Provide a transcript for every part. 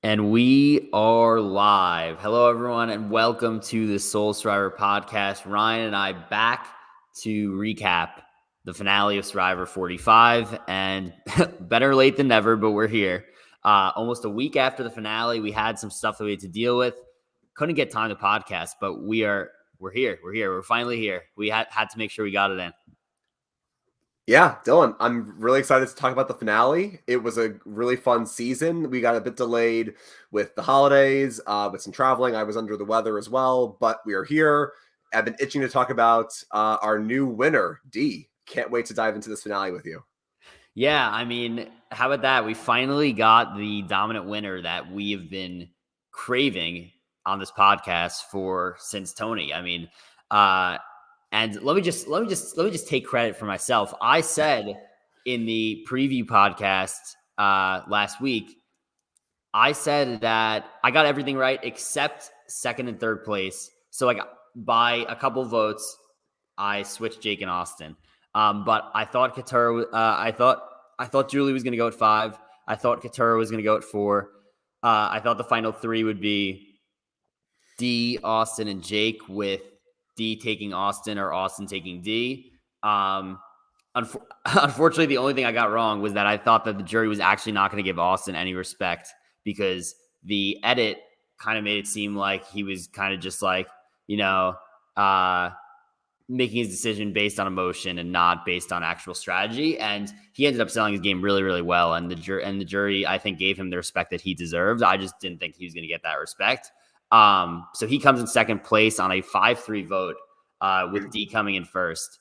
And we are live. Hello, everyone, and welcome to the Soul Survivor podcast. Ryan and I back to recap the finale of Survivor 45, and better late than never, but we're here. Almost a week after the finale, we had some stuff that we had to deal with. Couldn't get time to podcast, but we're here. We're here. We're finally here. We had to make sure we got it in. Yeah, Dylan, I'm really excited to talk about the finale. It was a really fun season. We got a bit delayed with the holidays, with some traveling. I was under the weather as well, but we are here. I've been itching to talk about our new winner, D. Can't wait to dive into this finale with you. Yeah, I mean, how about that? We finally got the dominant winner that we have been craving on this podcast since Tony. I mean, and let me just take credit for myself. I said in the preview podcast last week, I said that I got everything right except second and third place. So like by a couple votes, I switched Jake and Austin. But I thought Katurah. I thought Julie was going to go at 5. I thought Katurah was going to go at 4. I thought the final 3 would be D, Austin, and Jake, with D taking Austin or Austin taking D. Unfortunately, the only thing I got wrong was that I thought that the jury was actually not going to give Austin any respect, because the edit kind of made it seem like he was kind of just like, making his decision based on emotion and not based on actual strategy. And he ended up selling his game really, really well. And the jury, I think, gave him the respect that he deserved. I just didn't think he was going to get that respect. So he comes in second place on a 5-3 vote, with D coming in first.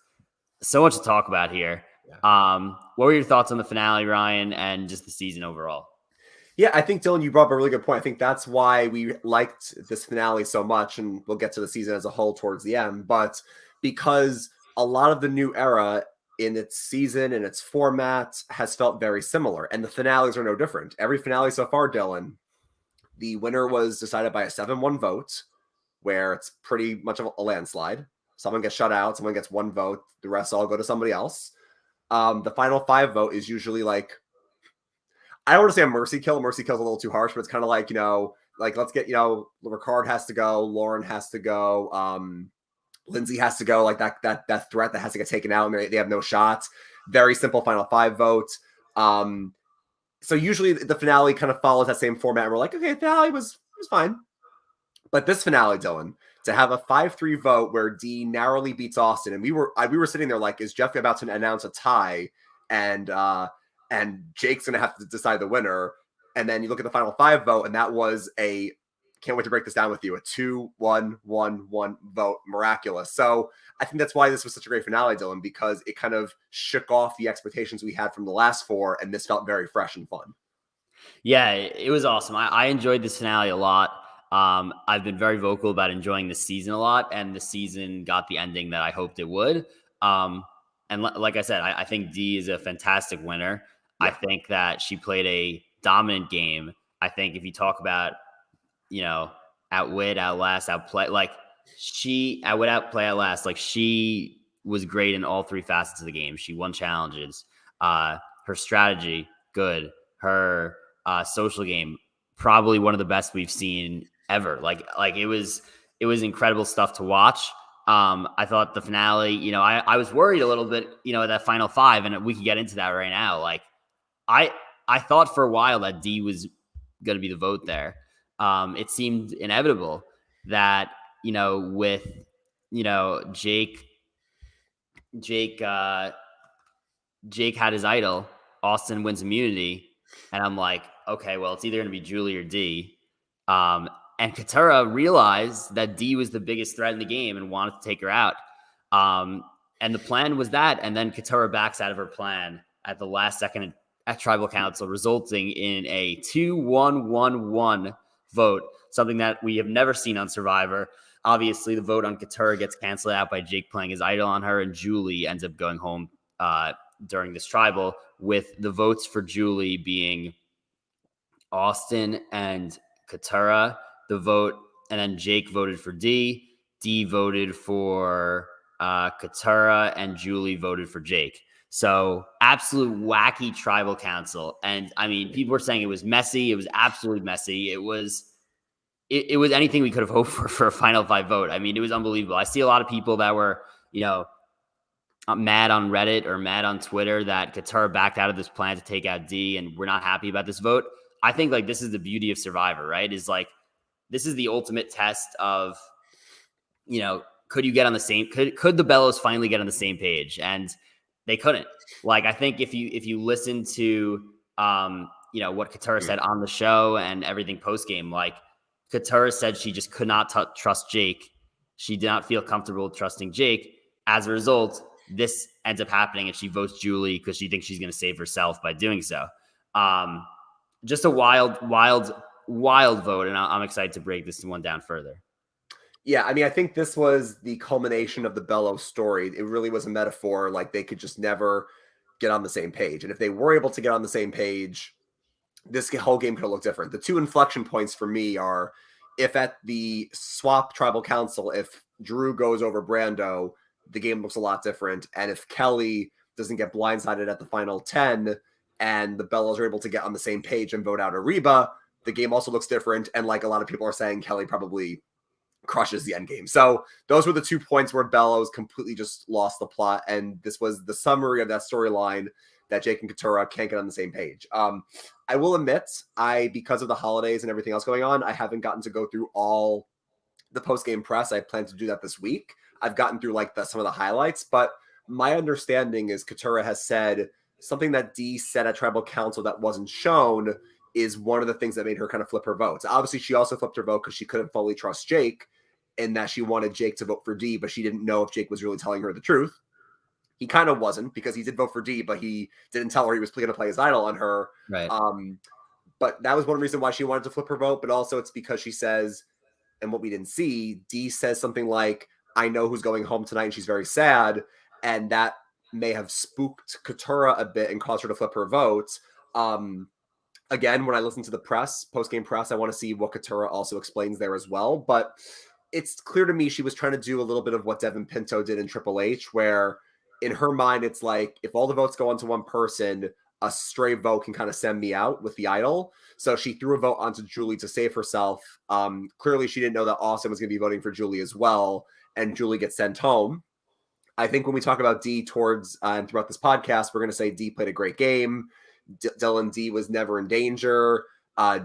So much to talk about here. What were your thoughts on the finale, Ryan, and just the season overall? Yeah, I think, Dylan, you brought up a really good point. I think that's why we liked this finale so much, and we'll get to the season as a whole towards the end. But because a lot of the new era in its season and its format has felt very similar, and the finales are no different. Every finale so far, Dylan, the winner was decided by a 7-1 vote, where it's pretty much of a landslide. Someone gets shut out, someone gets 1 vote, the rest all go to somebody else. The final 5 vote is usually like, I don't want to say a mercy kill. Mercy kill's a little too harsh, but it's kind of like, like let's get, Ricard has to go, Lauren has to go, Lindsay has to go, like that threat that has to get taken out, and they have no shots. Very simple final 5 vote. So usually the finale kind of follows that same format, and we're like, okay, the finale was fine. But this finale, Dylan, to have a 5-3 vote where D narrowly beats Austin, and we were sitting there like, is Jeff about to announce a tie, and Jake's going to have to decide the winner? And then you look at the final 5 vote, and that was can't wait to break this down with you, a 2-1-1-1 vote, miraculous. So I think that's why this was such a great finale, Dylan, because it kind of shook off the expectations we had from the last 4, and this felt very fresh and fun. Yeah, it was awesome. I enjoyed this finale a lot. I've been very vocal about enjoying the season a lot, and the season got the ending that I hoped it would. And like I said, I think D is a fantastic winner. Yeah. I think that she played a dominant game. I think if you talk about, outwit, outlast, outplay, like outwit, outplay, outlast, like she was great in all 3 facets of the game. She won challenges. Her strategy, good. Her social game, probably one of the best we've seen ever. Like it was incredible stuff to watch. I thought the finale, I was worried a little bit, at that final 5, and we could get into that right now. Like I thought for a while that D was going to be the vote there. It seemed inevitable that, with, Jake had his idol, Austin wins immunity. And I'm like, okay, well, it's either going to be Julie or D. And Katurah realized that D was the biggest threat in the game and wanted to take her out. And the plan was that. And then Katurah backs out of her plan at the last second at Tribal Council, resulting in a 2-1-1-1 vote, something that we have never seen on Survivor. Obviously, the vote on Katurah gets canceled out by Jake playing his idol on her, and Julie ends up going home during this tribal, with the votes for Julie being Austin and Katurah, and then Jake voted for D. D voted for Katurah, and Julie voted for Jake. So absolute wacky tribal council. And I mean, people were saying it was messy. It was absolutely messy. It was anything we could have hoped for a final five vote. I mean, it was unbelievable. I see a lot of people that were, mad on Reddit or mad on Twitter that Qatar backed out of this plan to take out D and we're not happy about this vote. I think like this is the beauty of Survivor, right? Is like, this is the ultimate test of, could you get on the same, could the Bellows finally get on the same page? And they couldn't. Like, I think if you listen to, what Qatar said on the show and everything post game, like Qatar said she just could not trust Jake. She did not feel comfortable trusting Jake. As a result, this ends up happening and she votes Julie because she thinks she's going to save herself by doing so. Just a wild vote. And I'm excited to break this one down further. Yeah, I mean, I think this was the culmination of the Bellows story. It really was a metaphor. Like, they could just never get on the same page. And if they were able to get on the same page, this whole game could have looked different. The two inflection points for me are if at the swap tribal council, if Drew goes over Brando, the game looks a lot different. And if Kelly doesn't get blindsided at the final 10 and the Bellows are able to get on the same page and vote out Ariba, the game also looks different. And like a lot of people are saying, Kelly probably crushes the end game. So those were the 2 points where Bellows completely just lost the plot. And this was the summary of that storyline that Jake and Katurah can't get on the same page. I will admit, because of the holidays and everything else going on, I haven't gotten to go through all the post-game press. I plan to do that this week. I've gotten through like some of the highlights, but my understanding is Katurah has said something that Dee said at Tribal Council that wasn't shown is one of the things that made her kind of flip her votes. Obviously, she also flipped her vote because she couldn't fully trust Jake and that she wanted Jake to vote for Dee, but she didn't know if Jake was really telling her the truth. He kind of wasn't because he did vote for Dee, but he didn't tell her he was going to play his idol on her. Right. But that was one reason why she wanted to flip her vote, but also it's because she says, and what we didn't see, Dee says something like, I know who's going home tonight, and she's very sad, and that may have spooked Katurah a bit and caused her to flip her vote. Again, when I listen to the press, post-game press, I want to see what Katurah also explains there as well, but it's clear to me she was trying to do a little bit of what Devin Pinto did in Triple H, where in her mind, it's like, if all the votes go onto one person, a stray vote can kind of send me out with the idol. So she threw a vote onto Julie to save herself. Clearly, she didn't know that Austin was going to be voting for Julie as well, and Julie gets sent home. I think when we talk about Dee towards and throughout this podcast, we're going to say Dee played a great game. Dylan D was never in danger.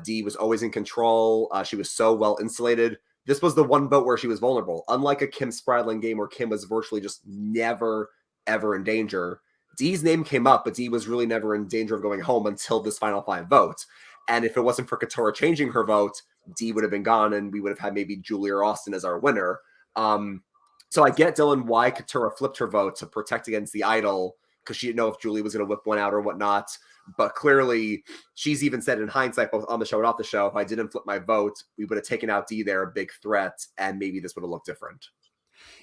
Dee was always in control. She was so well insulated. This was the one vote where she was vulnerable. Unlike a Kim Spradlin game where Kim was virtually just never, ever in danger. Dee's name came up, but Dee was really never in danger of going home until this final 5 votes. And if it wasn't for Katurah changing her vote, Dee would have been gone and we would have had maybe Julie or Austin as our winner. So I get, Dylan, why Katurah flipped her vote to protect against the idol because she didn't know if Julie was going to whip one out or whatnot. But clearly, she's even said in hindsight, both on the show and off the show, if I didn't flip my vote, we would have taken out Dee there, a big threat, and maybe this would have looked different.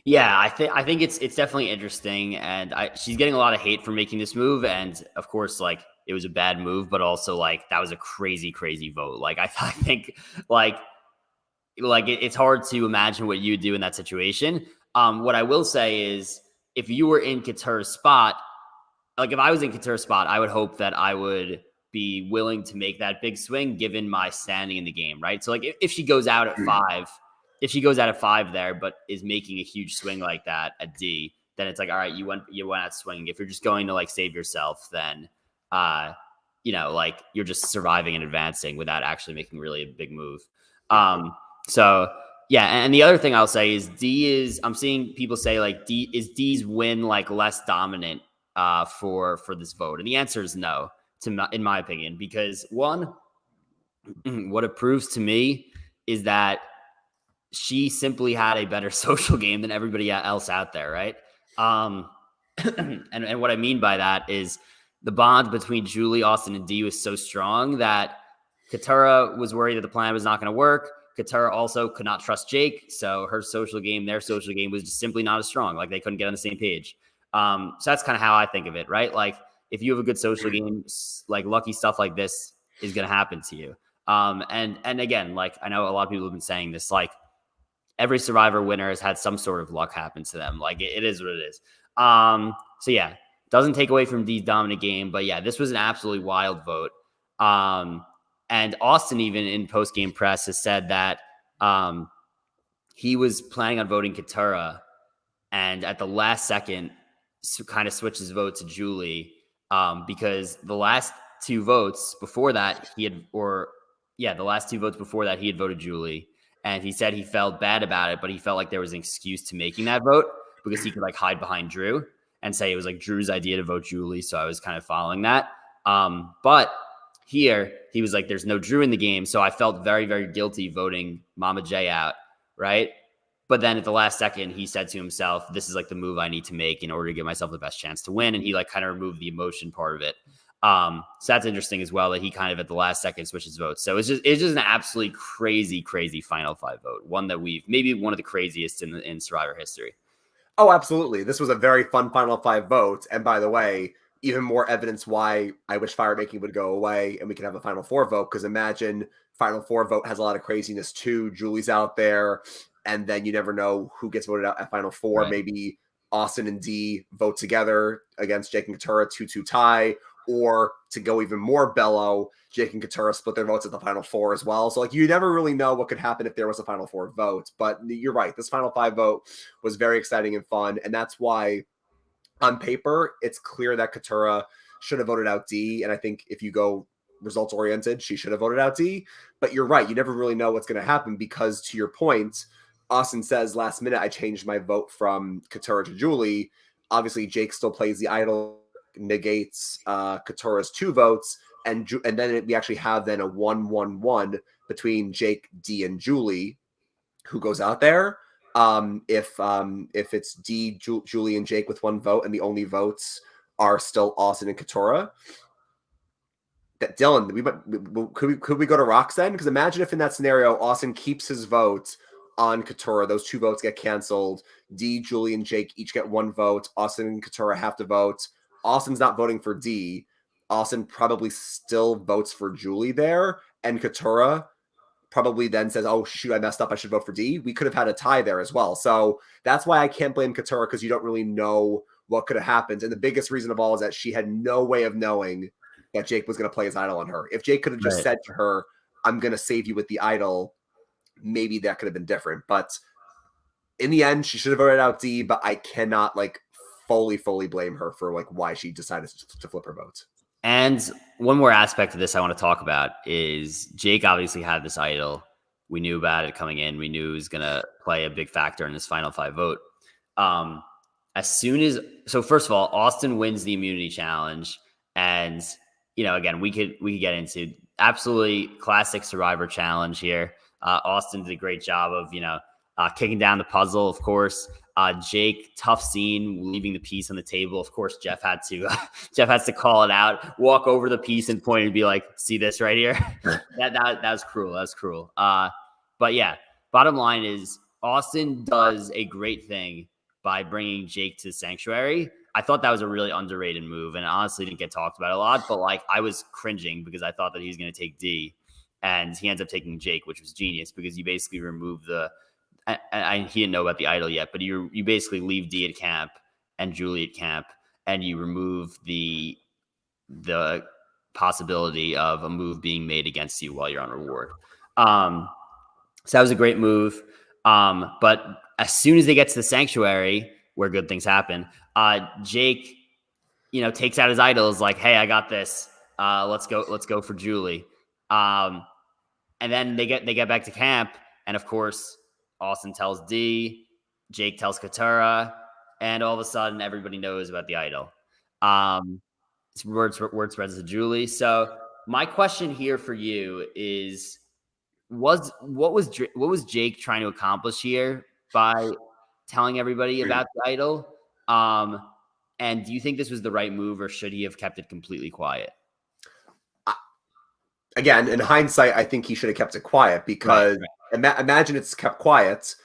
Yeah, I think it's definitely interesting, and she's getting a lot of hate for making this move, and of course, like it was a bad move, but also like that was a crazy vote. Like I think it's hard to imagine what you would do in that situation. What I will say is, if you were in Katurah's spot, like if I was in Katurah's spot, I would hope that I would be willing to make that big swing given my standing in the game, right? So like if she goes out at 5. If she goes out at 5 there, but is making a huge swing like that at D, then it's like, all right, you went out swinging. If you're just going to like save yourself, then, like you're just surviving and advancing without actually making really a big move. So yeah. And the other thing I'll say is I'm seeing people say like D's win like less dominant for this vote. And the answer is no, in my opinion, because one, what it proves to me is that she simply had a better social game than everybody else out there, right? And what I mean by that is the bond between Julie, Austin, and Dee was so strong that Katurah was worried that the plan was not going to work. Katurah also could not trust Jake, so their social game was just simply not as strong. Like they couldn't get on the same page. So that's kind of how I think of it, right? Like if you have a good social game, like lucky stuff like this is going to happen to you. And again, like I know a lot of people have been saying this, like every Survivor winner has had some sort of luck happen to them. Like it is what it is. So yeah, Doesn't take away from D's dominant game, but yeah, this was an absolutely wild vote. And Austin, even in post-game press, has said that he was planning on voting Katurah, and at the last second, kind of switched his vote to Julie, because the last two votes before that he had voted Julie, and he said he felt bad about it, but he felt like there was an excuse to making that vote because he could like hide behind Drew and say it was like Drew's idea to vote Julie, so I was kind of following that. But here he was like, there's no Drew in the game, so I felt very, very guilty voting Mama J out, right? But then at the last second, he said to himself, this is like the move I need to make in order to give myself the best chance to win. And he like kind of removed the emotion part of it. So that's interesting as well, that he kind of at the last second switched his votes. So it's just an absolutely crazy, crazy Final Five vote. One that maybe one of the craziest in Survivor history. Oh, absolutely. This was a very fun Final Five vote. And by the way, even more evidence why I wish fire making would go away and we could have a Final Four vote. Because imagine Final Four vote has a lot of craziness too. Julie's out there, and then you never know who gets voted out at Final Four. Right. Maybe Austin and D vote together against Jake and Katurah, 2-2 tie, or to go even more bellow, Jake and Katurah split their votes at the Final Four as well. So like you never really know what could happen if there was a Final Four vote. But you're right. This Final Five vote was very exciting and fun. And that's why on paper, it's clear that Katurah should have voted out D. And I think if you go results oriented, she should have voted out D. But you're right. You never really know what's going to happen because, to your point, Austin says last minute, I changed my vote from Katurah to Julie. Obviously, Jake still plays the idol, negates Katurah's 2 votes. And then we actually have then a 1-1-1 between Jake, D, and Julie, who goes out there. If it's D, Julie, and Jake with 1 vote, and the only votes are still Austin and Katurah, that Dylan, could we go to rocks then? Because imagine if in that scenario Austin keeps his vote on Katurah, those 2 votes get canceled. D, Julie, and Jake each get 1 vote. Austin and Katurah have to vote. Austin's not voting for D. Austin probably still votes for Julie there, and Katurah probably then says, oh, shoot, I messed up. I should vote for D. We could have had a tie there as well. So that's why I can't blame Katurah, because you don't really know what could have happened. And the biggest reason of all is that she had no way of knowing that Jake was going to play his idol on her. If Jake could have just said to her, I'm going to save you with the idol, maybe that could have been different. But in the end, she should have voted out D, but I cannot like fully blame her for like why she decided to flip her vote. And one more aspect of this I want to talk about is Jake obviously had this idol. We knew about it coming in. We knew it was going to play a big factor in this Final Five vote. So first of all, Austin wins the immunity challenge. And, again, we could get into absolutely classic Survivor challenge here. Austin did a great job of, kicking down the puzzle, of course. Jake, tough scene, leaving the piece on the table. Of course, Jeff has to call it out, walk over the piece and point and be like, see this right here? that was cruel. That was cruel. But yeah, bottom line is Austin does a great thing by bringing Jake to Sanctuary. I thought that was a really underrated move, and it honestly didn't get talked about a lot, but like I was cringing because I thought that he was going to take D, and he ends up taking Jake, which was genius because you basically remove he didn't know about the idol yet, but you basically leave D at camp and Julie at camp, and you remove the possibility of a move being made against you while you're on reward. So that was a great move. But as soon as they get to the Sanctuary, where good things happen, Jake, takes out his idol, is like, hey, I got this. Let's go for Julie. And then they get back to camp, and of course, Austin tells D, Jake tells Katurah, and all of a sudden everybody knows about the idol. Word spreads to Julie. So my question here for you is, what was Jake trying to accomplish here by telling everybody about the idol? And do you think this was the right move, or should he have kept it completely quiet? Again, in hindsight, I think he should have kept it quiet because imagine it's kept quiet.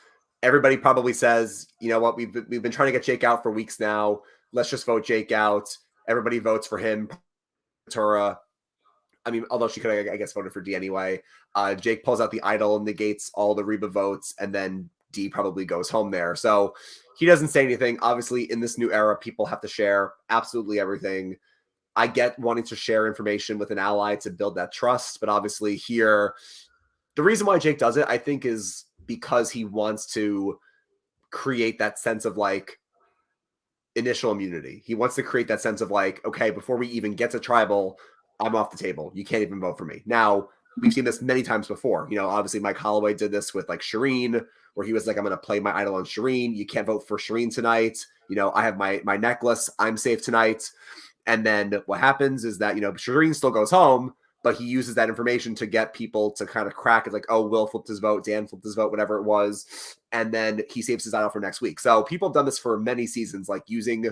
Everybody probably says, you know what, we've been trying to get Jake out for weeks now. Let's just vote Jake out. Everybody votes for him. Katurah, I mean, although she could have, I guess, voted for D anyway. Jake pulls out the idol and negates all the Reba votes, and then D probably goes home there. So he doesn't say anything. Obviously, in this new era, people have to share absolutely everything. I get wanting to share information with an ally to build that trust, but obviously here, the reason why Jake does it, I think, is because he wants to create that sense of like initial immunity. He wants to create that sense of like, okay, before we even get to tribal, I'm off the table. You can't even vote for me. Now, we've seen this many times before. Obviously Mike Holloway did this with like Shireen, where he was like, I'm going to play my idol on Shireen. You can't vote for Shireen tonight. I have my necklace. I'm safe tonight. And then what happens is that, Shireen still goes home, but he uses that information to get people to kind of crack it, like, oh, Will flipped his vote, Dan flipped his vote, whatever it was. And then he saves his idol for next week. So people have done this for many seasons, like using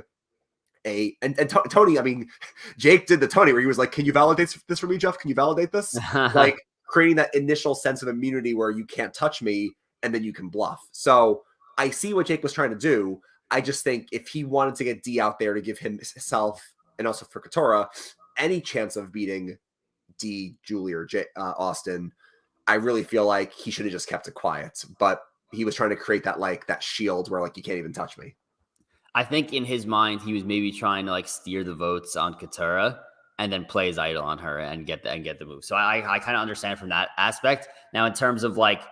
Tony, I mean, Jake did the Tony where he was like, can you validate this for me, Jeff? Can you validate this? Like creating that initial sense of immunity where you can't touch me and then you can bluff. So I see what Jake was trying to do. I just think if he wanted to get D out there to give himself and also for Katurah any chance of beating D, Julie, or Austin, I really feel like he should have just kept it quiet. But he was trying to create that shield where like you can't even touch me. I think in his mind he was maybe trying to like steer the votes on Katurah and then play his idol on her and get the move. So I kind of understand from that aspect. Now in terms of like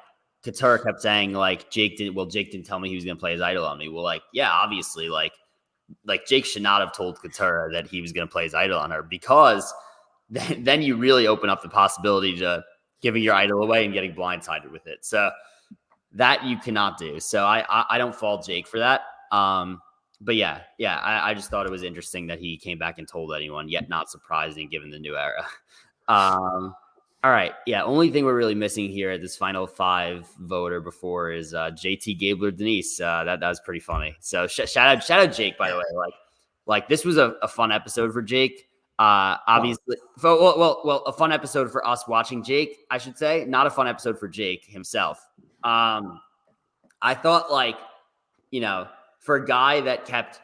Katurah kept saying like Jake didn't tell me he was going to play his idol on me. Well, like yeah, obviously like Jake should not have told Katurah that he was going to play his idol on her, because then you really open up the possibility to giving your idol away and getting blindsided with it. So that you cannot do. So I don't fault Jake for that. But yeah, I just thought it was interesting that he came back and told anyone, yet not surprising given the new era. All right. Yeah. Only thing we're really missing here at this final 5 voter before is JT Gabler Denise. That was pretty funny. So shout out Jake, by the way. Like this was a fun episode for Jake. Obviously, well, a fun episode for us watching Jake, I should say, not a fun episode for Jake himself. I thought for a guy that kept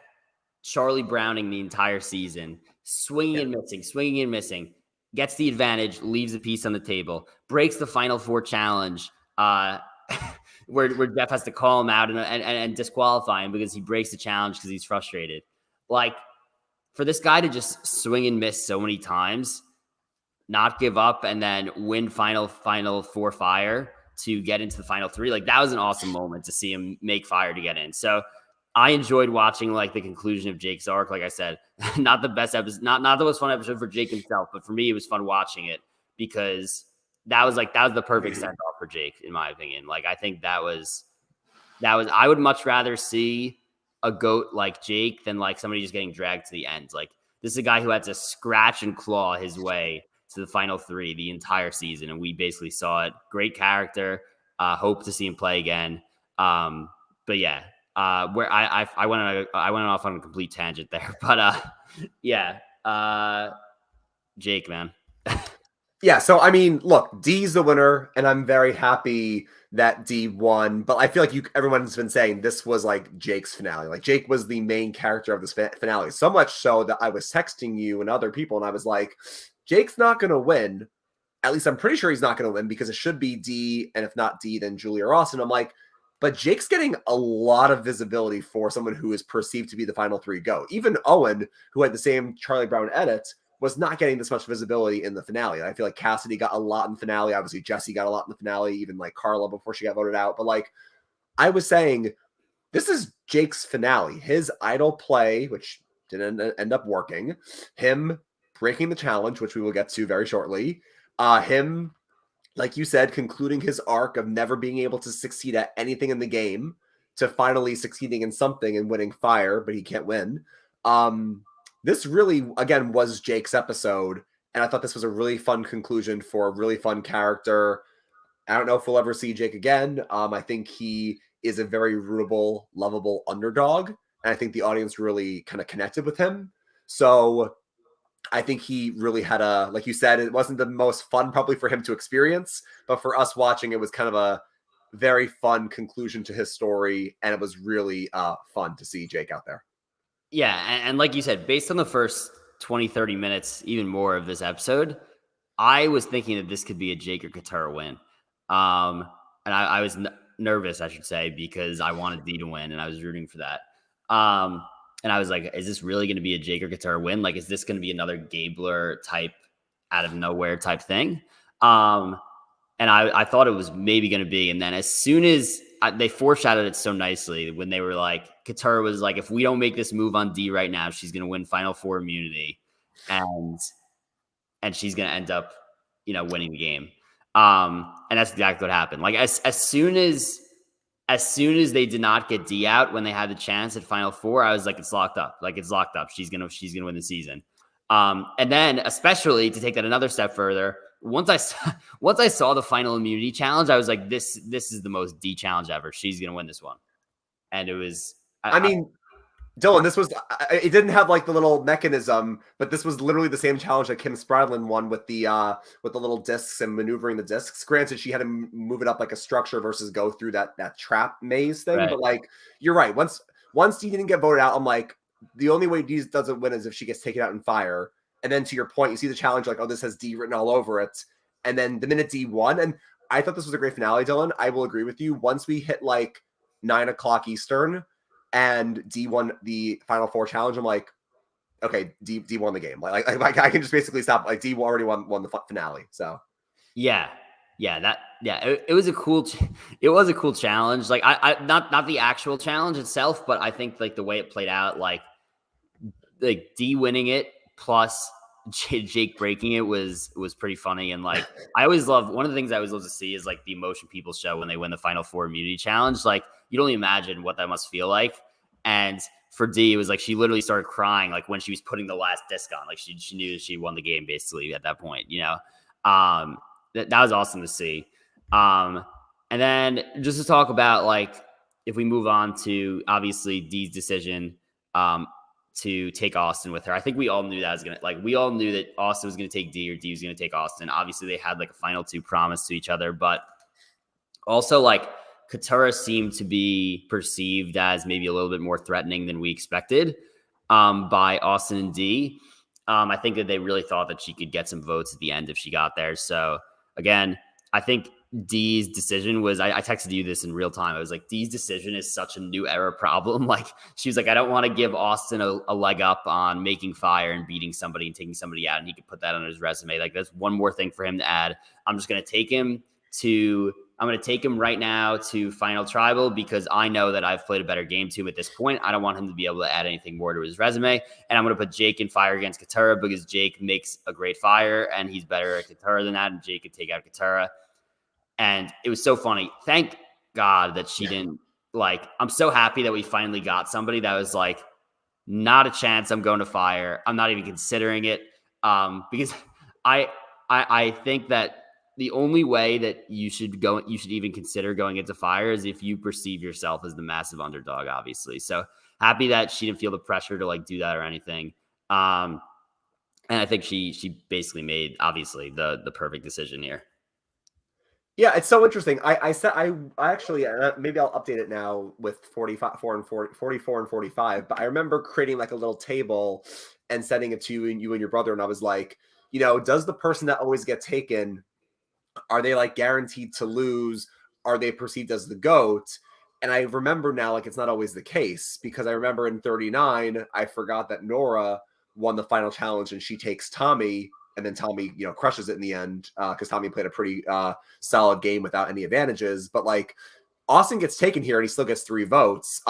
Charlie Browning the entire season, swinging and missing, gets the advantage, leaves a piece on the table, breaks the Final Four challenge, where Jeff has to call him out and disqualify him because he breaks the challenge because he's frustrated. Like, for this guy to just swing and miss so many times, not give up, and then win Final Four fire to get into the Final 3, like that was an awesome moment to see him make fire to get in. So I enjoyed watching like the conclusion of Jake's arc. Like I said, not the best episode, not the most fun episode for Jake himself, but for me, it was fun watching it because that was the perfect send off for Jake, in my opinion. Like, I think that was, I would much rather see a GOAT like Jake than like somebody just getting dragged to the end. Like, this is a guy who had to scratch and claw his way to the Final 3 the entire season. And we basically saw it. Great character. Hope to see him play again. But yeah, where I went off on a complete tangent there, but Jake, man. Yeah, so I mean, look, D's the winner, and I'm very happy that D won. But I feel like everyone's been saying this was like Jake's finale. Like Jake was the main character of this finale, so much so that I was texting you and other people, and I was like, Jake's not going to win. At least I'm pretty sure he's not going to win because it should be D, and if not D, then Julie or Austin. I'm like, but Jake's getting a lot of visibility for someone who is perceived to be the Final 3 GOAT. Even Owen, who had the same Charlie Brown edit, was not getting this much visibility in the finale. I feel like Cassidy got a lot in the finale. Obviously, Jesse got a lot in the finale, even like Carla before she got voted out. But like I was saying, this is Jake's finale. His idol play, which didn't end up working, him breaking the challenge, which we will get to very shortly, him, like you said, concluding his arc of never being able to succeed at anything in the game to finally succeeding in something and winning fire, but he can't win. This really, again, was Jake's episode, and I thought this was a really fun conclusion for a really fun character. I don't know if we'll ever see Jake again. I think he is a very rootable, lovable underdog, and I think the audience really kind of connected with him. So I think he really had like you said, it wasn't the most fun probably for him to experience, but for us watching, it was kind of a very fun conclusion to his story, and it was really fun to see Jake out there. Yeah, and like you said, based on the first 20, 30 minutes, even more of this episode, I was thinking that this could be a Jake or Katurah win. And I was nervous, I should say, because I wanted D to win and I was rooting for that. And I was like, is this really going to be a Jake or Katara win? Like, is this going to be another Gabler type out of nowhere type thing? And I thought it was maybe going to be. And then as soon as they foreshadowed it so nicely when they were like, Katara was like, if we don't make this move on D right now, she's going to win Final Four immunity. And she's going to end up, winning the game. And that's exactly what happened. Like as soon as they did not get D out when they had the chance at Final Four, I was like, it's locked up. Like it's locked up. She's gonna win the season. And then especially to take that another step further, once I saw the final immunity challenge, I was like, this is the most D challenge ever. She's gonna win this one. And it was. I mean, Dylan, this was, it didn't have like the little mechanism, but this was literally the same challenge that Kim Spradlin won with the little discs and maneuvering the discs. Granted, she had to move it up like a structure versus go through that trap maze thing. Right. But like, you're right. Once Dee didn't get voted out, I'm like, the only way Dee doesn't win is if she gets taken out in fire. And then to your point, you see the challenge like, oh, this has D written all over it. And then the minute D won, and I thought this was a great finale, Dylan. I will agree with you. Once we hit like 9:00 Eastern, and D won the Final Four challenge, I'm like, okay, D won the game. Like I can just basically stop. Like D already won the finale. So it was a cool challenge. Like I not the actual challenge itself, but I think like the way it played out, like D winning it plus Jake breaking it was pretty funny. And like I always love, one of the things I always love to see is like the emotion people show when they win the Final Four immunity challenge. Like you don't even imagine what that must feel like. And for D, it was like she literally started crying like when she was putting the last disc on. Like she knew she won the game basically at that point, that was awesome to see. And then just to talk about like, if we move on to obviously D's decision to take Austin with her, I think we all knew we all knew that Austin was going to take D or D was going to take Austin. Obviously they had like a final two promise to each other, but also like Katara seemed to be perceived as maybe a little bit more threatening than we expected by Austin and D. I think that they really thought that she could get some votes at the end if she got there. So again, I think D's decision was, I texted you this in real time. I was like, D's decision is such a new era problem. Like she was like, I don't want to give Austin a leg up on making fire and beating somebody and taking somebody out. And he could put that on his resume. Like that's one more thing for him to add. I'm just going to take him right now to Final Tribal because I know that I've played a better game to him at this point. I don't want him to be able to add anything more to his resume. And I'm going to put Jake in fire against Katara because Jake makes a great fire and he's better at Katara than that. And Jake could take out Katara. And it was so funny. Thank God that she didn't I'm so happy that we finally got somebody that was like, not a chance I'm going to fire. I'm not even considering it. Because I think that the only way that you should even consider going into fire is if you perceive yourself as the massive underdog, obviously. So happy that she didn't feel the pressure to like do that or anything. And I think she basically made obviously the perfect decision here. Yeah, it's so interesting. I said I actually maybe I'll update it now with 44 and 45. But I remember creating like a little table and sending it to you and your brother, and I was like, does the person that always gets taken, are they like guaranteed to lose? Are they perceived as the GOAT? And I remember now, like it's not always the case because I remember in 39, I forgot that Nora won the final challenge and she takes Tommy. And then Tommy, crushes it in the end because Tommy played a pretty solid game without any advantages. But like Austin gets taken here and he still gets 3 votes.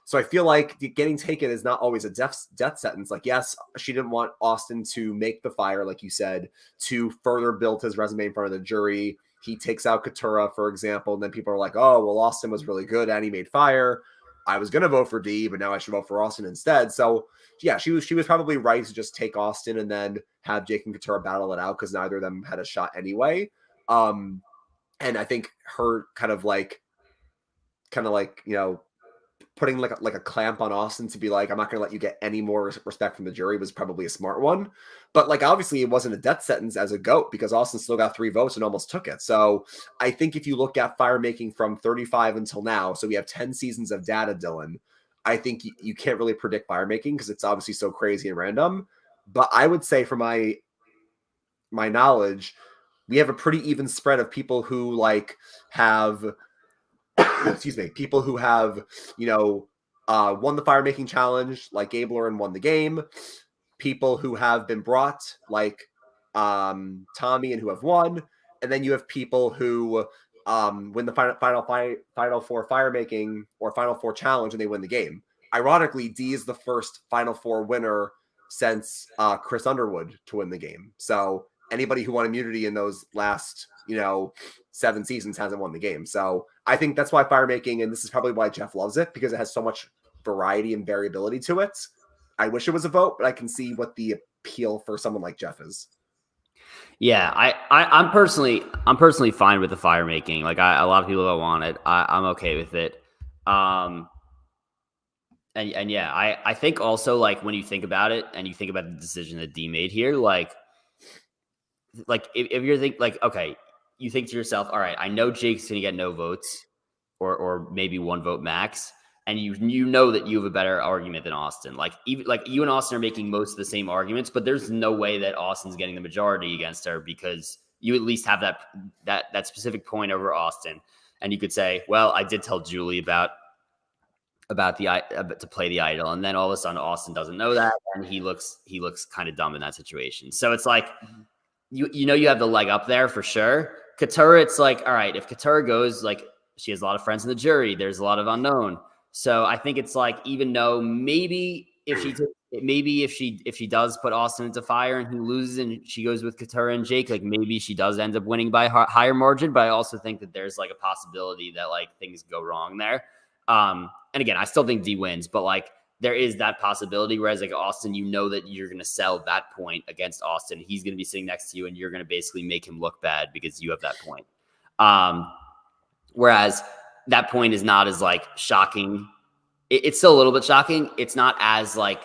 So I feel like getting taken is not always a death sentence. Like, yes, she didn't want Austin to make the fire, like you said, to further build his resume in front of the jury. He takes out Katara, for example, and then people are like, oh, well, Austin was really good and he made fire. I was going to vote for D, but now I should vote for Austin instead. So yeah, she was probably right to just take Austin and then have Jake and Katara battle it out because neither of them had a shot anyway. And I think her kind of like, putting like a clamp on Austin to be like, I'm not going to let you get any more respect from the jury was probably a smart one. But like, obviously it wasn't a death sentence as a GOAT because Austin still got 3 votes and almost took it. So I think if you look at fire making from 35 until now, so we have 10 seasons of data, Dylan, I think you can't really predict fire making because it's obviously so crazy and random. But I would say from my knowledge, we have a pretty even spread of people who like have excuse me, people who have, won the fire making challenge, like Gabler, and won the game. People who have been brought, like Tommy, and who have won. And then you have people who win the final four fire making or final four challenge, and they win the game. Ironically, D is the first final four winner since Chris Underwood to win the game. So anybody who won immunity in those last 7 seasons hasn't won the game. So I think that's why fire making, and this is probably why Jeff loves it, because it has so much variety and variability to it. I wish it was a vote, but I can see what the appeal for someone like Jeff is. Yeah, I'm personally fine with the fire making. Like a lot of people don't want it. I'm okay with it. And yeah, I think also, like, when you think about it and you think about the decision that D made here, like if you're like, okay, you think to yourself, all right, I know Jake's gonna get no votes or maybe 1 vote max. And you know that you have a better argument than Austin. Like, even like you and Austin are making most of the same arguments, but there's no way that Austin's getting the majority against her, because you at least have that specific point over Austin. And you could say, well, I did tell Julie about to play the idol, and then all of a sudden Austin doesn't know that, and he looks kind of dumb in that situation. So it's like, you have the leg up there for sure. Katurah, it's like, all right, if Katurah goes, like, she has a lot of friends in the jury, there's a lot of unknown. So I think it's like, even though maybe if she does put Austin into fire and he loses and she goes with Katurah and Jake, like, maybe she does end up winning by higher margin. But I also think that there's like a possibility that like things go wrong there. And again, I still think D wins, but like there is that possibility. Whereas like Austin, you know that you're going to sell that point against Austin. He's going to be sitting next to you and you're going to basically make him look bad because you have that point. Whereas that point is not as like shocking. It's still a little bit shocking. It's not as like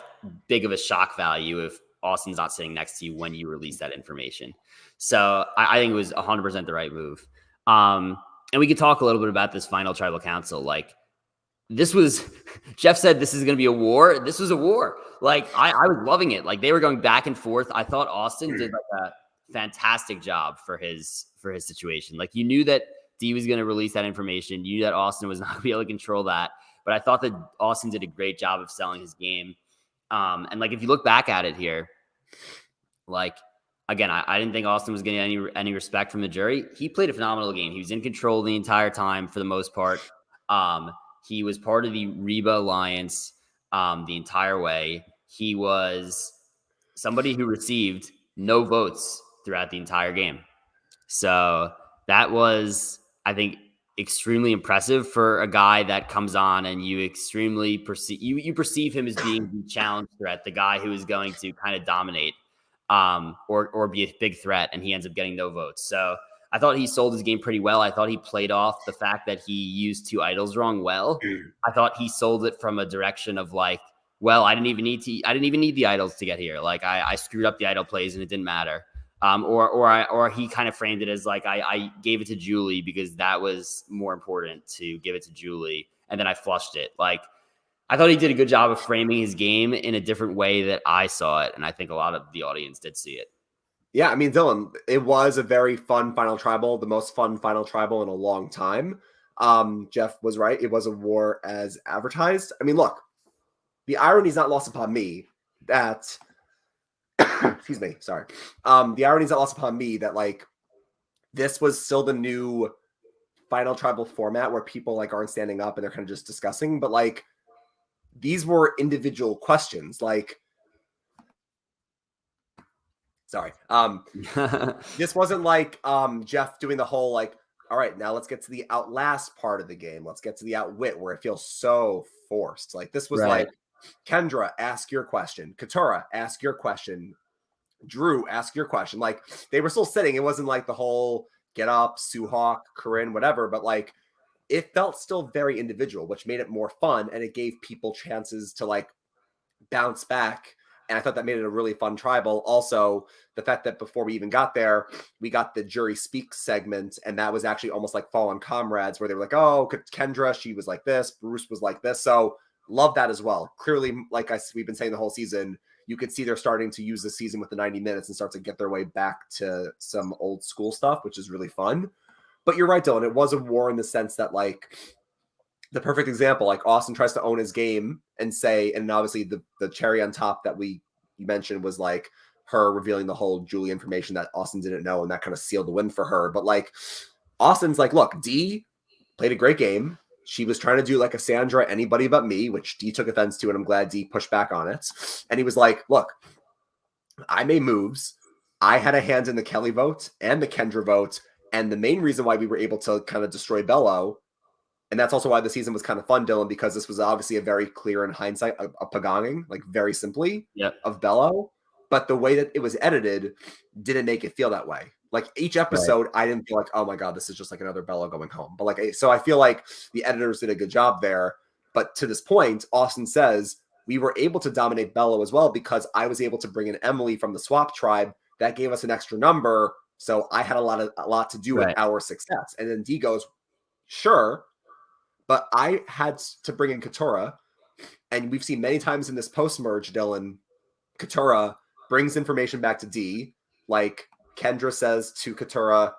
big of a shock value if Austin's not sitting next to you when you release that information. So I think it was 100% the right move. And we could talk a little bit about this final tribal council. Like, this was, Jeff said this is going to be a war. This was a war. Like, I was loving it. Like, they were going back and forth. I thought Austin did like a fantastic job for his situation. Like, you knew that D was going to release that information. You knew that Austin was not going to be able to control that. But I thought that Austin did a great job of selling his game. And like, if you look back at it here, like, again, I didn't think Austin was getting any respect from the jury. He played a phenomenal game. He was in control the entire time for the most part. He was part of the Reba Alliance the entire way. He was somebody who received no votes throughout the entire game. So that was, I think, extremely impressive for a guy that comes on and you extremely perceive him as being the challenge threat, the guy who is going to kind of dominate or be a big threat, and he ends up getting no votes. So I thought he sold his game pretty well. I thought he played off the fact that he used 2 idols wrong well. I thought he sold it from a direction of like, well, I didn't even need the idols to get here. Like, I screwed up the idol plays and it didn't matter. Or he kind of framed it as like, I gave it to Julie because that was more important to give it to Julie, and then I flushed it. Like, I thought he did a good job of framing his game in a different way that I saw it, and I think a lot of the audience did see it. Yeah, I mean, Dylan, it was a very fun final tribal, the most fun final tribal in a long time. Jeff was right. It was a war as advertised. I mean, look, the irony is not lost upon me that excuse me, sorry. The irony is not lost upon me that like this was still the new final tribal format where people like aren't standing up and they're kind of just discussing, but like these were individual questions. Like, sorry. This wasn't like Jeff doing the whole like, all right, now let's get to the outlast part of the game. Let's get to the outwit where it feels so forced. Like, this was like, Kendra, ask your question. Katurah, ask your question. Drew, ask your question. Like, they were still sitting. It wasn't like the whole get up, Suhawk, Corinne, whatever, but like it felt still very individual, which made it more fun, and it gave people chances to like bounce back. And I thought that made it a really fun tribal. Also, the fact that before we even got there, we got the jury speak segment, and that was actually almost like Fallen Comrades, where they were like, oh, Kendra, she was like this, Bruce was like this. So love that as well. Clearly, like we've been saying the whole season, you could see they're starting to use the season with the 90 minutes and start to get their way back to some old school stuff, which is really fun. But you're right, Dylan. It was a war in the sense that like the perfect example. Like Austin tries to own his game and say, and obviously the cherry on top that you mentioned was like her revealing the whole Julie information that Austin didn't know, and that kind of sealed the win for her. But like Austin's like, look, D played a great game. She was trying to do like a Sandra, anybody but me, which D took offense to, and I'm glad D pushed back on it. And he was like, look, I made moves. I had a hand in the Kelly vote and the Kendra vote. And the main reason why we were able to kind of destroy Bello, and that's also why the season was kind of fun, Dylan, because this was obviously a very clear in hindsight, a pagonging, like very simply of Bello. But the way that it was edited didn't make it feel that way. Like each episode, I didn't feel like, oh my God, this is just like another Bello going home. But like, so I feel like the editors did a good job there. But to this point, Austin says we were able to dominate Bello as well because I was able to bring in Emily from the Swap Tribe. That gave us an extra number. So I had a lot to do with our success. And then D goes, sure, but I had to bring in Katurah. And we've seen many times in this post-merge, Dylan, Katurah brings information back to D. Like Kendra says to Katurah,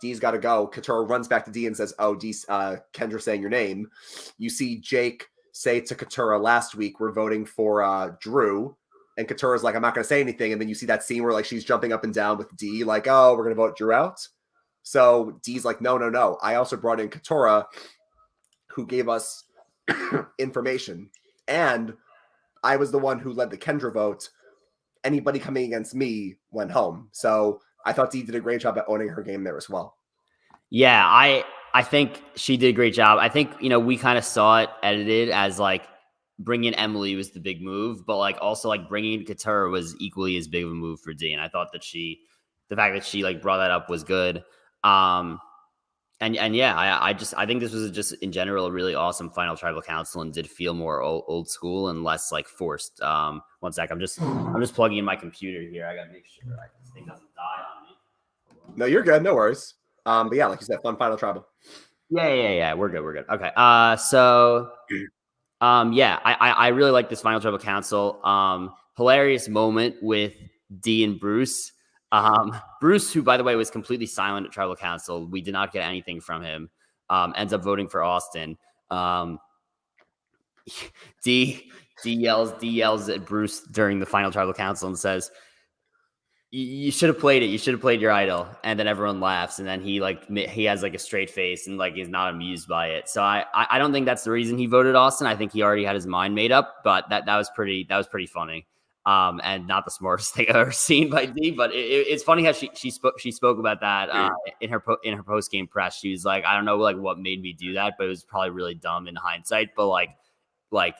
D's got to go. Katurah runs back to D and says, oh, D, Kendra saying your name. You see Jake say to Katurah last week, we're voting for Drew. And Katurah's like, I'm not going to say anything. And then you see that scene where like she's jumping up and down with D, like, oh, we're going to vote Drew out. So D's like, no. I also brought in Katurah, who gave us information. And I was the one who led the Kendra vote. Anybody coming against me went home. So I thought D did a great job at owning her game there as well. Yeah, I think she did a great job. I think, we kind of saw it edited as like bringing Emily was the big move, but like also like bringing in Katurah was equally as big of a move for D. And I thought that the fact that she like brought that up was good. And yeah, I think this was just in general a really awesome final tribal council and did feel more old school and less like forced. One sec, I'm just plugging in my computer here. I gotta make sure this thing doesn't die on me. No, you're good. No worries. But yeah, like you said, fun final tribal. Yeah. We're good. Okay. Yeah, I really like this final tribal council. Hilarious moment with D and Bruce. Bruce, who by the way was completely silent at tribal council, we did not get anything from him. Ends up voting for Austin. D yells at Bruce during the final tribal council and says, you should have played it. You should have played your idol. And then everyone laughs. And then he has like a straight face and like is not amused by it. So I don't think that's the reason he voted Austin. I think he already had his mind made up, but that was pretty funny. And not the smartest thing I've ever seen by D, but it's funny how she spoke about that in her post game press. She was like, I don't know like what made me do that, but it was probably really dumb in hindsight. But like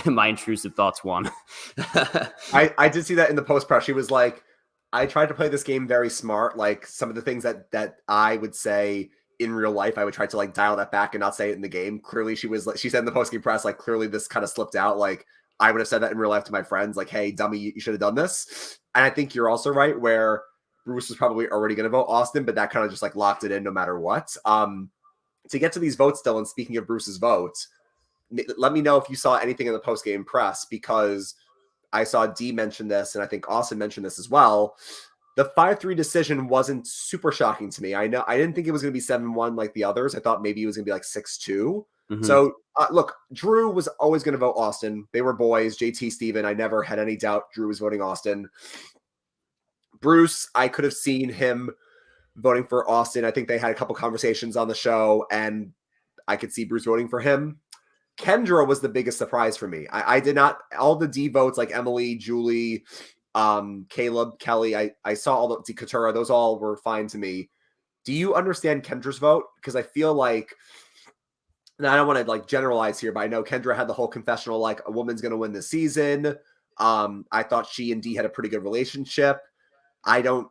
my intrusive thoughts won. I did see that in the post press. She was like, I tried to play this game very smart. Like some of the things that I would say in real life, I would try to like dial that back and not say it in the game. Clearly, she said in the post game press, like clearly this kind of slipped out. Like I would have said that in real life to my friends, like, hey, dummy, you should have done this. And I think you're also right where Bruce was probably already going to vote Austin, but that kind of just like locked it in no matter what. To get to these votes still, and speaking of Bruce's vote, let me know if you saw anything in the post game press, because I saw D mention this, and I think Austin mentioned this as well. The 5-3 decision wasn't super shocking to me. I didn't think it was going to be 7-1 like the others. I thought maybe it was going to be like 6-2. Mm-hmm. So look, Drew was always going to vote Austin. They were boys, JT, Steven. I never had any doubt Drew was voting Austin. Bruce, I could have seen him voting for Austin. I think they had a couple conversations on the show, and I could see Bruce voting for him. Kendra was the biggest surprise for me. I did not, all the D votes like Emily, Julie, Caleb, Kelly, I saw all the Katurah, those all were fine to me. Do you understand Kendra's vote? Because I feel like, and I don't want to like generalize here, but I know Kendra had the whole confessional, like a woman's going to win this season. I thought she and D had a pretty good relationship. I don't,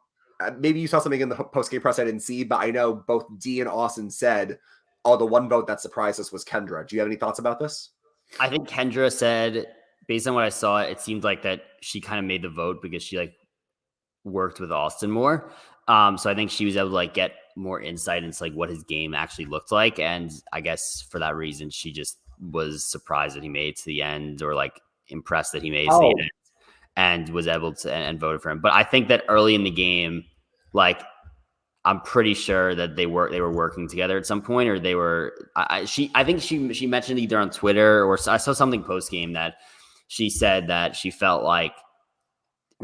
maybe you saw something in the post-game press I didn't see, but I know both D and Austin said, oh, the one vote that surprised us was Kendra. Do you have any thoughts about this? I think Kendra said, based on what I saw, it seemed like that she kind of made the vote because she like worked with Austin more. So I think she was able to like get more insight into like what his game actually looked like. And I guess for that reason, she just was surprised that he made it to the end, or like impressed that he made it to the end, and was able to and voted for him. But I think that early in the game, like I'm pretty sure that they were working together at some point, or they were. I think she mentioned either on Twitter or I saw something post game that she said that she felt like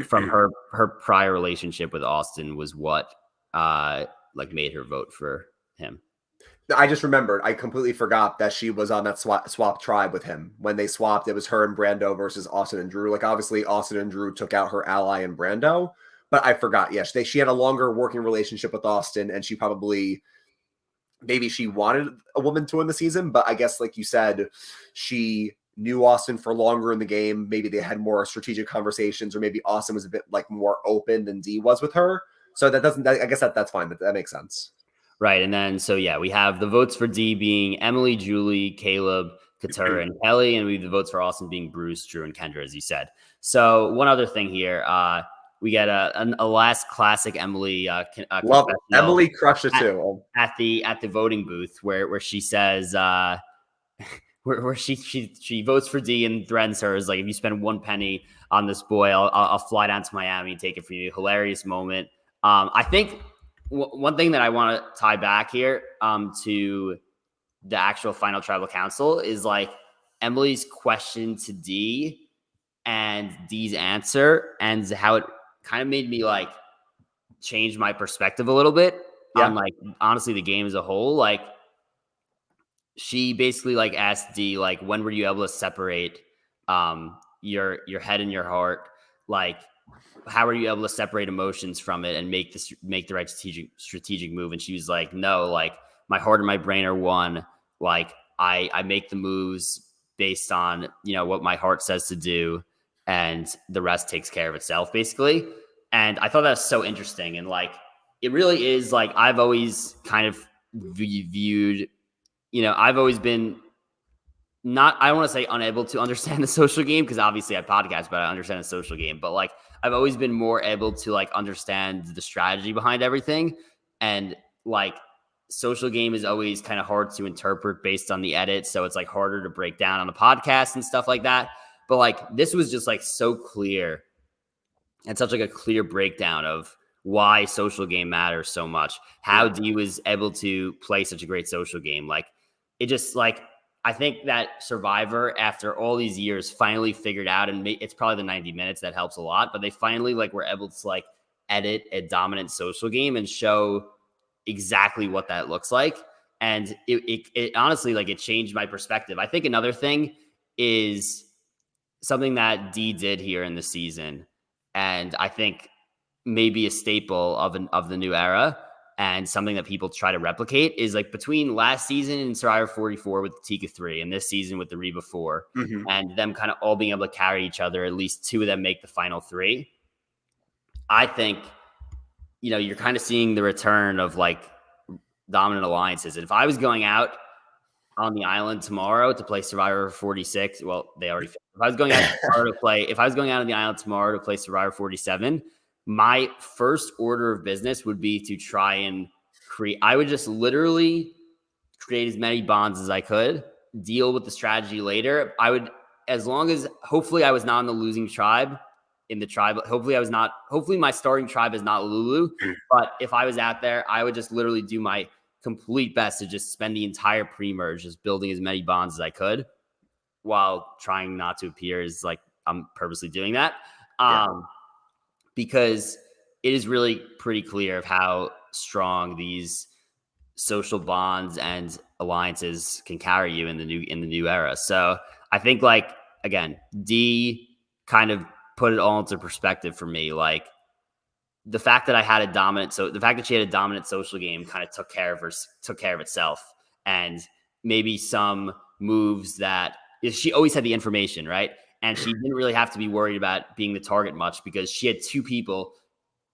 from her prior relationship with Austin was what like made her vote for him. I just remembered. I completely forgot that she was on that swap tribe with him. When they swapped, it was her and Brando versus Austin and Drew. Like, obviously, Austin and Drew took out her ally in Brando, but I forgot. Yes, she had a longer working relationship with Austin, and she probably, maybe she wanted a woman to win the season, but I guess, like you said, she knew Austin for longer in the game. Maybe they had more strategic conversations, or maybe Austin was a bit like more open than Dee was with her. So I guess that's fine. That makes sense. Right. And then, so yeah, we have the votes for Dee being Emily, Julie, Caleb, Katurah, and Kelly. And we have the votes for Austin being Bruce, Drew, and Kendra, as you said. So one other thing here, we get a last classic Emily. Love it. Emily crushed it too. At the voting booth where she says, where she votes for Dee and threatens her, is like, if you spend one penny on this boy, I'll fly down to Miami and take it for you. Hilarious moment. I think one thing that I want to tie back here to the actual final tribal council is like Emily's question to Dee and Dee's answer, and how it kind of made me like change my perspective a little bit on like honestly the game as a whole. Like, she basically like asked Dee, like, when were you able to separate your head and your heart? Like, how are you able to separate emotions from it and make the right strategic move? And she was like, no, like, my heart and my brain are one. Like, I make the moves based on, what my heart says to do, and the rest takes care of itself, basically. And I thought that was so interesting. And like, it really is like, I've always kind of viewed, I've always been I don't want to say unable to understand the social game, because obviously I podcast, but I understand the social game. But like, I've always been more able to like understand the strategy behind everything. And like, social game is always kind of hard to interpret based on the edit. So it's like harder to break down on the podcast and stuff like that. But like, this was just like so clear, and such like a clear breakdown of why social game matters so much. How Dee was able to play such a great social game. Like, it just like, I think that Survivor, after all these years, finally figured out, and it's probably the 90 minutes that helps a lot, but they finally like were able to like edit a dominant social game and show exactly what that looks like. And it honestly, like, it changed my perspective. I think another thing is something that Dee did here in the season, and I think maybe a staple of the new era, and something that people try to replicate, is like between last season in Survivor 44 with Tika 3 and this season with the Reba 4, and them kind of all being able to carry each other, at least two of them make the final three. I think, you're kind of seeing the return of like dominant alliances. And if I was going out on the island tomorrow to play Survivor 46, well, they already, if I was going out on the island tomorrow to play Survivor 47, my first order of business would be to try and I would just literally create as many bonds as I could, deal with the strategy later. Hopefully I was not in the losing tribe in the tribe. Hopefully my starting tribe is not Lulu, but if I was out there, I would just literally do my complete best to just spend the entire pre-merge just building as many bonds as I could, while trying not to appear as like I'm purposely doing that. Because it is really pretty clear of how strong these social bonds and alliances can carry you in the new era. So I think, like, again, Dee kind of put it all into perspective for me. Like, the fact that the fact that she had a dominant social game kind of took care of itself. And maybe some moves that she always had the information, right? And she didn't really have to be worried about being the target much, because she had two people,